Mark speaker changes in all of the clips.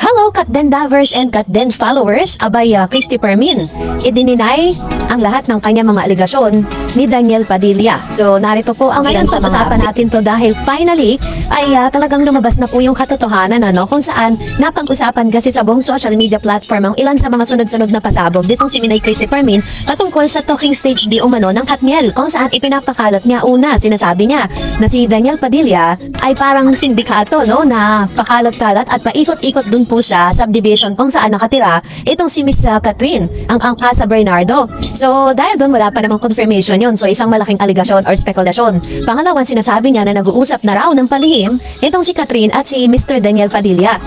Speaker 1: Hello, Katden lovers and Katden followers. Abay, Christopher Min, idininay ang lahat ng kanyang mga aligasyon ni Daniel Padilla. So, narito po ang ngayon sa usapan natin to dahil finally ay talagang lumabas na po yung katotohanan kung saan napag-usapan kasi sa buong social media platform ang ilan sa mga sunod-sunod na pasabog ditong si Minay Christopher Min patungkol sa talking stage di umano ng Katniel kung saan ipinapakalat niya una, sinasabi niya na si Daniel Padilla ay parang sindikato na pakalat-kalat at paikot-ikot dun po sa subdivision kung saan nakatira itong si Miss Catherine, ang Casa Bernardo. So, dahil doon wala pa namang confirmation yon. So, isang malaking aligasyon or spekulasyon. Pangalawa, sinasabi niya na nag-uusap na raw ng palihim itong si Catherine at si Mr. Daniel Padilla.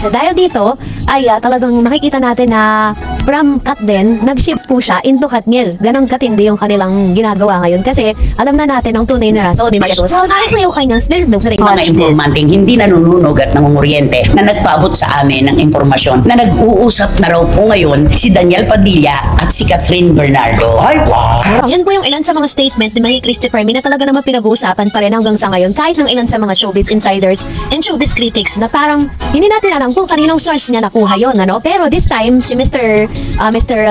Speaker 1: So, dahil dito ay talagang makikita natin na from Katden, nag-shift po siya into Katniel. Ganang katindi yung kanilang ginagawa ngayon kasi alam na natin ang tunay na rason ni Maritos. So, dahil sa yung kanyang snare sa
Speaker 2: mga informanting hindi nanununog at nangunguryente na nagpaabot sa amin ng impormasyon na nag-uusap na raw po ngayon si Daniel Padilla at si Catherine Bernardo. Ay, wow!
Speaker 1: Yan po yung ilan sa mga statement ni Marie Christopher Min na talaga naman pinag-uusapan pa rin hanggang sa ngayon kahit ng ilan sa mga showbiz insiders and showbiz critics na parang hindi natin alam kung kaninong source niya nakuha yun. Pero this time, si Mr.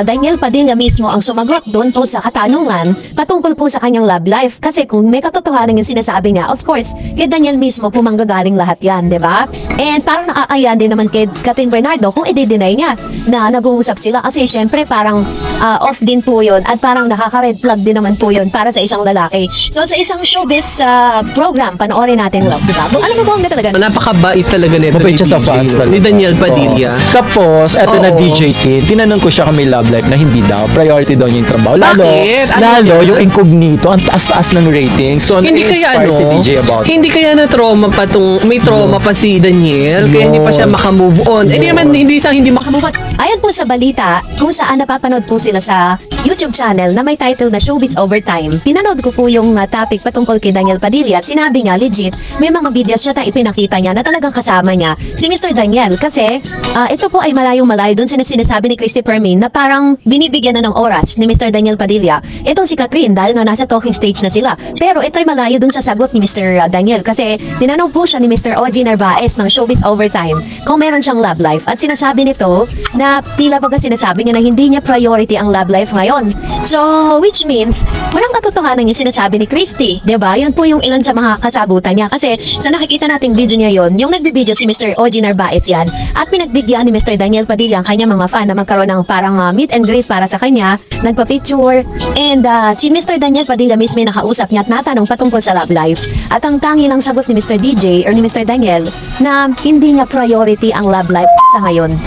Speaker 1: Daniel Padilla mismo ang sumagot doon po sa katanungan patungkol po sa kanyang love life. Kasi kung may katotohanan yung sinasabi niya, of course, kay Daniel mismo po manggagaling lahat yan, di ba? And parang nakakaya din naman kay Catherine Bernardo kung i-deny niya na nag-uusap sila kasi syempre parang off din po yun at parang nakaka-red flag din naman po yun para sa isang lalaki. So sa isang showbiz program, panoorin natin love, di ba? Alam mo ba ang talaga?
Speaker 3: Napakabait talaga nito
Speaker 4: mabait siya sa fans
Speaker 3: ni Daniel Padilla.
Speaker 4: Tapos, eto na DJ Tin, tinanong ko siya kung may love life na hindi daw. Priority daw niya yung trabaho. Lalo yung incognito, ang taas-taas ng rating. So,
Speaker 3: hindi kaya
Speaker 4: si DJ about
Speaker 3: hindi kaya na trauma pa may trauma pa si Daniel, kaya hindi pa siya makamove on. Hindi naman, hindi makamove on.
Speaker 1: Ayon po sa balita, kung saan napapanood po sila sa YouTube channel na may title na Showbiz Overtime. Pinanood ko po yung topic patungkol kay Daniel Padilla at sinabi niya legit, may mga videos siya ipinakita niya na talagang kasama niya si Mr. Daniel kasi ito po ay malayong-malayo dun sinasabi ni Christopher Min na parang binibigyan na ng oras ni Mr. Daniel Padilla itong si Catherine dahil nga nasa talking stage na sila. Pero ito ay malayo dun sa sagot ni Mr. Daniel kasi tinanong po siya ni Mr. OG Narvaez ng Showbiz Overtime kung meron siyang love life at sinasabi nito na tila baga sinasabi niya na hindi niya priority ang love life ngayon. So, which means walang katotohanan yung sinasabi ni Christy, diba? Yun po yung ilan sa mga kasagutan niya kasi sa nakikita nating video niya yon, yung nagbibideo si Mr. OG Narvaez yan at pinagbigyan ni Mr. Daniel Padilla ang kanyang mga fan na magkaroon ng parang meet and greet para sa kanya, nagpa-picture and si Mr. Daniel Padilla mismo may nakausap niya at natanong patungkol sa love life at ang tangi lang sagot ni Mr. DJ or ni Mr. Daniel na hindi niya priority ang love life sa ngayon.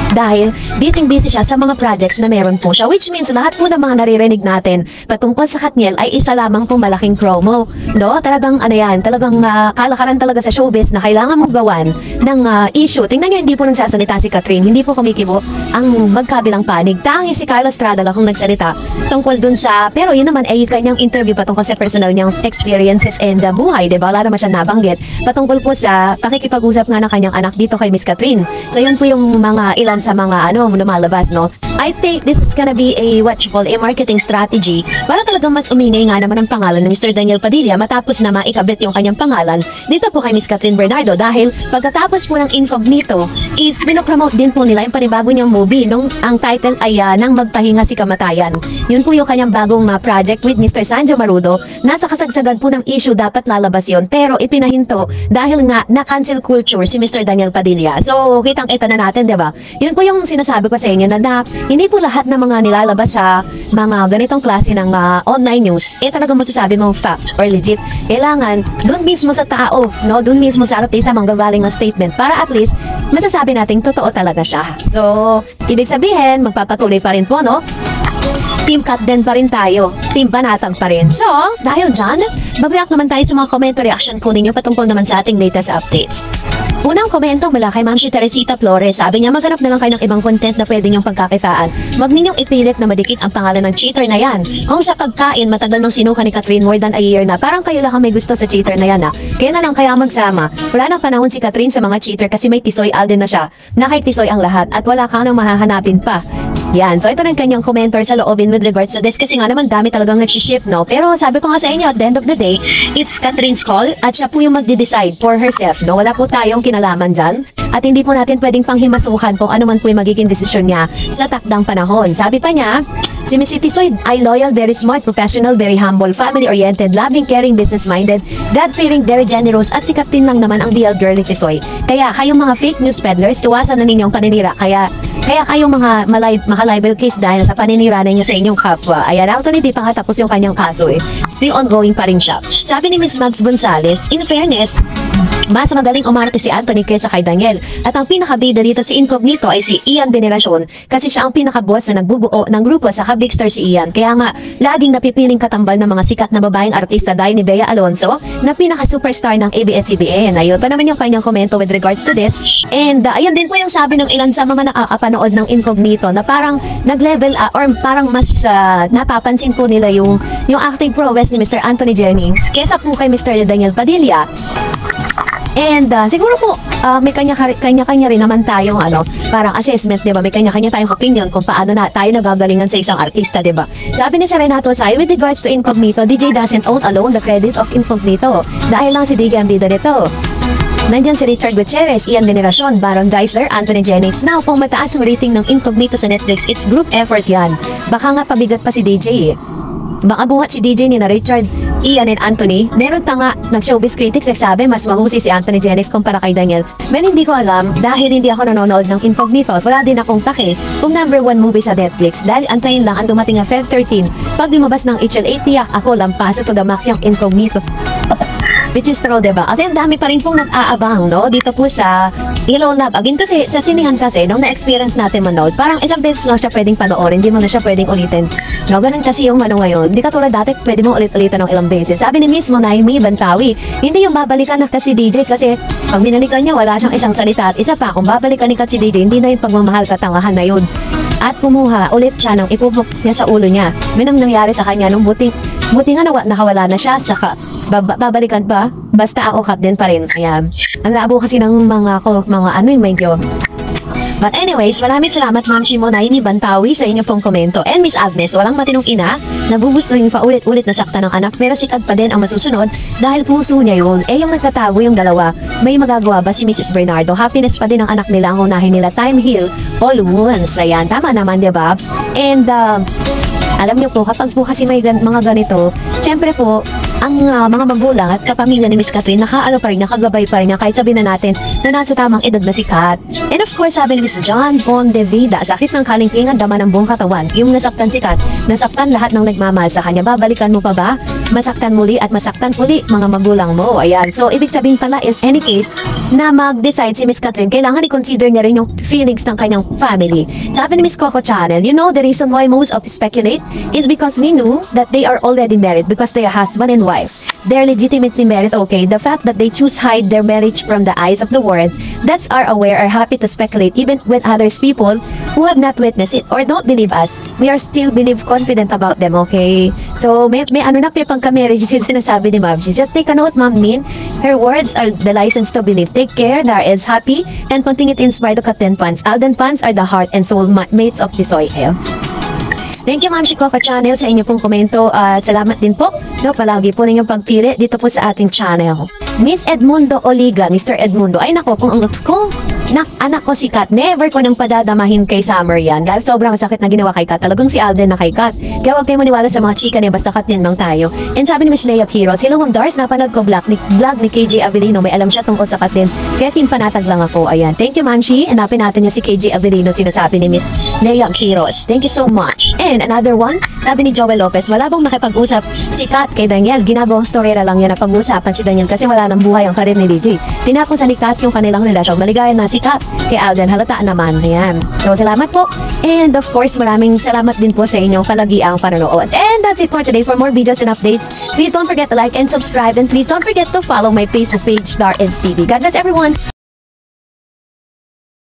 Speaker 1: Dahil busy siya sa mga projects na meron po siya, which means lahat po ng mga naririnig natin patungkol sa Katniel ay isa lamang pong malaking promo. Talagang talagang kalakaran talaga sa showbiz na kailangan mong gawan ng issue. Tingnan niyo, hindi po nagsasalita si Catherine, hindi po kumikibo ang magkabilang panig. Tangi si Carlos Estrada lang kung nagsalita tungkol dun sa, pero yun naman ay kanyang interview patungkol sa personal niyang experiences and buhay, diba? Wala naman siya nabanggit patungkol po sa pakikipag-usap nga ng kanyang anak dito kay Miss Catherine. So yun po yung mga ilan sa mga lumalabas, I think this is gonna be a a marketing strategy para talagang mas umingay nga naman ang pangalan ng Mr. Daniel Padilla matapos na maikabit yung kanyang pangalan dito po kay Miss Catherine Bernardo dahil pagkatapos po ng Incognito is binopromote din po nila yung panibago niyang movie ang title ay Nang Magpahinga si Kamatayan. Yun po yung kanyang bagong project with Mr. Sanjo Marudo. Nasa kasagsagan po ng issue dapat lalabas yun pero ipinahinto dahil nga na-cancel culture si Mr. Daniel Padilla. So kitang-kita na natin, diba? Yun po yung sinasabi ko sa inyo na hindi po lahat ng mga nilalabas sa mga ganitong klase ng online news talagang masasabi mong fact or legit. Kailangan doon mismo sa tao, doon mismo sa artista manggagaling ang statement para at least masasabi natin totoo talaga siya. So, ibig sabihin, magpapatuloy pa rin po, Team Katden pa rin tayo. Team Banatag pa rin. So, dahil dyan, mag-react naman tayo sa mga comment o reaction po ninyo patungkol naman sa ating latest updates. Unang komento mula kay Ma'am Teresita Flores. Sabi niya, maghanap na lang kayo ng ibang content na pwede niyong pagkakitaan. Huwag ninyong ipilit na madikit ang pangalan ng cheater na yan. Kung sa pagkain, matagal nang sinuka ni Catherine more than a year na. Parang kayo lang ang may gusto sa cheater na yan Kaya na lang kaya magsama. Wala nang panahon si Catherine sa mga cheater kasi may Tisoy Alden na siya. Na kay Tisoy ang lahat at wala kang nang mahahanapin pa. Yan. So, ito rin kanyang commenter sa loobin with regards to this kasi nga naman dami talagang nag-ship, no? Pero sabi ko nga sa inyo, at the end of the day, it's Catherine's call at siya po yung magde-decide for herself, no? Wala po tayong kinalaman dyan. At hindi po natin pwedeng panghimasukan kung ano man po yung magiging desisyon niya sa takdang panahon. Sabi pa niya, si Miss Tisoy ay loyal, very smart, professional, very humble, family-oriented, loving, caring, business-minded, God-fearing, very generous, at si Captain lang naman ang real girl ni Tisoy. Kaya kayong mga fake news peddlers, iwasan na ninyong paninira. Kaya kayong mga libel case dahil sa paninira ninyo sa inyong kapwa. Ayan, actually, di pa nga tapos yung kanyang kaso eh. Still ongoing pa rin siya. Sabi ni Miss Mags Gonzales, in fairness, mas magaling umarte si Anthony kaysa kay Daniel. At ang pinakabida dito si Incognito ay si Ian Veneracion kasi siya ang pinakaboss na nagbubuo ng grupo sa Big Star si Ian. Kaya nga, laging napipiling katambal ng mga sikat na babaeng artista dahil ni Bea Alonso na pinaka-superstar ng ABS-CBN. Ayun pa naman yung kanyang komento with regards to this. And ayun din po yung sabi ng ilan sa mga nakakapanood ng Incognito na parang nag-level or parang mas napapansin po nila yung acting prowess ni Mr. Anthony Jennings kesa po kay Mr. Daniel Padilla. And siguro po may kanya-kanya rin naman tayong parang assessment, 'di ba? May kanya-kanya tayong opinion kung paano na tayo nagagalingan sa isang artista, 'di ba? Sabi ni Renato Sai, with regards to Incognito, DJ doesn't own alone the credit of Incognito. Dahil lang si DJ ang bida nito. Nandiyan si Richard Gutierrez, Ian Veneracion, Baron Geisler, Anthony Jennings. Now, kung mataas ang rating ng Incognito sa Netflix, it's group effort yan. Baka nga pabigat pa si DJ eh. Baka buhat si DJ ni na Richard, Ian and Anthony. Meron pa nga nag-showbiz critics nagsabi mas mahusay si Anthony Jennings kumpara kay Daniel. Men hindi ko alam dahil hindi ako nanonood ng Incognito. Wala din akong take kung number 1 movie sa Netflix dahil antayin lang ang dumating na Feb 13. Pag lumabas ng HLA, tiyak ako lampaso to the max yung Incognito. Which is true, diba? Kasi ang dami pa rin pong nag-aabang, no? Dito po sa Hello Love. Again kasi, sa sinihan kasi, nung na-experience natin manood, parang isang beses lang siya pwedeng panoorin, hindi mo na siya pwedeng ulitin. No, ganun kasi yung ngayon. Hindi katulad dati, pwede mong ulit-ulitan ng ilang beses. Sabi ni mismo na May Bantawi, hindi yung babalikan na kasi DJ kasi pag binalikan niya, wala siyang isang salita. At isa pa, kung babalikan ni si DJ, hindi na yung pagmamahal katangahan na yun. At kumuha ulit siya ng ipupok niya sa ulo niya. May nangyari sa kanya nung buti nga nakawala na siya, saka babalikan pa, basta ako captain pa rin. Kaya, ang labo kasi ng mga yung medyo. But anyways, maraming salamat Ma'am Shimonay ni Bantawi sa inyo pong komento. And Miss Agnes, walang matinong ina, nagugustuhin pa ulit-ulit na sakta ng anak, pero sikat pa din ang masusunod dahil puso niya yun. Eh yung nagtatago yung dalawa, may magagawa ba si Mrs. Bernardo? Happiness pa din ang anak nila, ang unahin nila, time heal all wounds. Ayan, tama naman, diba? And, alam niyo po, kapag po kasi may mga ganito, syempre po, ang mga magulang at kapamilya ni Miss Catherine nakaalo pa rin, nakagabay pa rin niya kahit sabihin na natin na nasa tamang edad na si Kat. And of course, sabi ni Miss John Bon De Vida, sakit ng kalingkingan, dama ng buong katawan. Yung nasaktan si Kat, nasaktan lahat ng nagmamahal sa kanya. Babalikan mo pa ba? Masaktan muli at masaktan uli mga magulang mo. Ayan. So, ibig sabihin pala, in any case, na mag-decide si Miss Catherine, kailangan i-consider niya rin yung feelings ng kanyang family. Sabi ni Miss Coco Channel, you know the reason why most of speculate is because we knew that they are already married because they are husband and wife. They're legitimately married, okay? The fact that they choose hide their marriage from the eyes of the world, that's are aware, are happy to speculate even when others people who have not witnessed it or don't believe us, we are still confident about them, okay? So, may pagka-marriage yung sinasabi ni Ma'am. Just take a note, Ma'am Min. Her words are the license to believe. Take care, Dar is happy, and continue to inspire the Captain fans. Alden fans are the heart and soul mates of Tisoy. Thank you Ma'am Shikoka Channel sa inyo pong komento at salamat din po palagi po ninyong pagpili dito po sa ating channel. Miss Edmundo Oliga, Mr. Edmundo, ay nako, kung anak ko si Kat, never ko nang padadamahin kay Summer yan dahil sobrang sakit na ginawa kay Kat. Talagang si Alden na kay Kat. Kaya huwag kayo maniwala sa mga chika niya, basta Kat din lang tayo. And sabi ni Miss Leia Quiroz, hello Ma'am Dars, napanood ko vlog ni KJ Avelino, may alam siya tungkol sa Kat din. Kaya team panatag lang ako. Ayan. Thank you Ma'am Shi. Hanapin natin niya si KJ Avelino, sinasabi ni Miss Leia Quiroz. Thank you so much. And another one, sabi ni Joel Lopez, wala bang makipag-usap si Kat kay Daniel? Ginagawang storera lang niya na pag-usapan si Daniel kasi wala nang buhay ang karir ni DJ. Tinapon sa ni Kat yung kanilang relasyon. Maligaya na si Kat kay Alden, halata naman. Ayan. So, salamat po. And of course, maraming salamat din po sa inyong palagiang panonood. And that's it for today. For more videos and updates, please don't forget to like and subscribe. And please don't forget to follow my Facebook page, Dar Eds TV. God bless everyone.